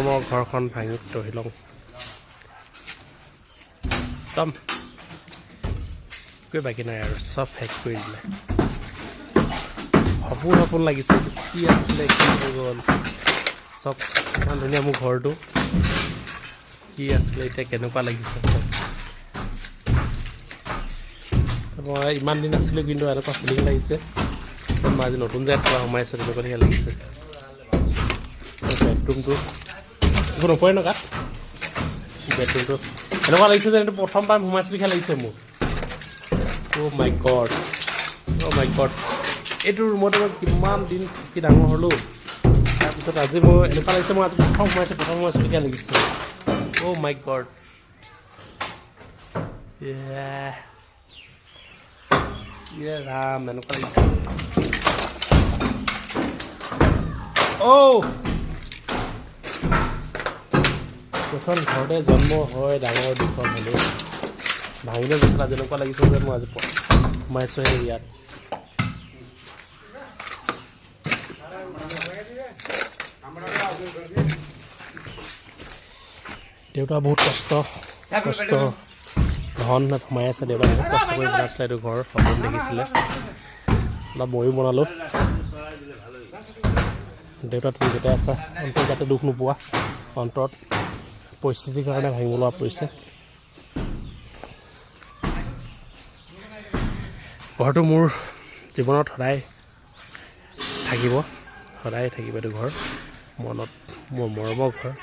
মৰমৰ ঘৰখন ভাঙি তহিলং একদম একোৱে বাকী নাই আৰু চব শেষ কৰি দিলে সপোন সপোন লাগিছে কি আছিলে কি হৈ গ'ল চব ইমান ধুনীয়া মোৰ ঘৰটো কি আছিলে এতিয়া কেনেকুৱা লাগিছে চব মই ইমান দিন আছিলোঁ কিন্তু এনেকুৱা ফিলিং লাগিছে মই আজি নতুন জেগাত পৰা সোমাইছোঁ তেনেকুৱা ধুনীয়া লাগিছে বেডৰুমটো একো নপৰে ন গাত বেডৰুমটো এনেকুৱা লাগিছে যে এইটো প্ৰথম টাইম সোমাইছোঁ লিখা লাগিছে মোৰ অ' মাই গড এইটো ৰুমতে মই কিমান দিন থাকি ডাঙৰ হ'লোঁ তাৰপিছত আজি মই এনেকুৱা লাগিছে মই আজি প্ৰথম সোমাইছোঁ লিখা লাগিছে অ' মাই গড ৰাম এনেকুৱা লাগিছে এখন ঘৰতে জন্ম হয় ডাঙৰ দীঘল হ'লেও ভাঙিলে জোখা যেনেকুৱা লাগিছে যে মই আজি সোমাইছোঁহে ইয়াত দেউতা বহুত কষ্ট ধন সোমাই আছে দেউতা বহুত কষ্ট কৰি বনাইছিলে এইটো ঘৰ সপোন দেখিছিলে অলপ ময়ো বনালোঁ দেউতা তুমি যেতিয়া আছা অন্তৰত যাতে দুখ নোপোৱা অন্তৰত পৰিস্থিতিৰ কাৰণে ভাঙিব লগা পৰিছে ঘৰটো মোৰ জীৱনত সদায় থাকিব এইটো ঘৰ মনত মোৰ মৰমৰ ঘৰ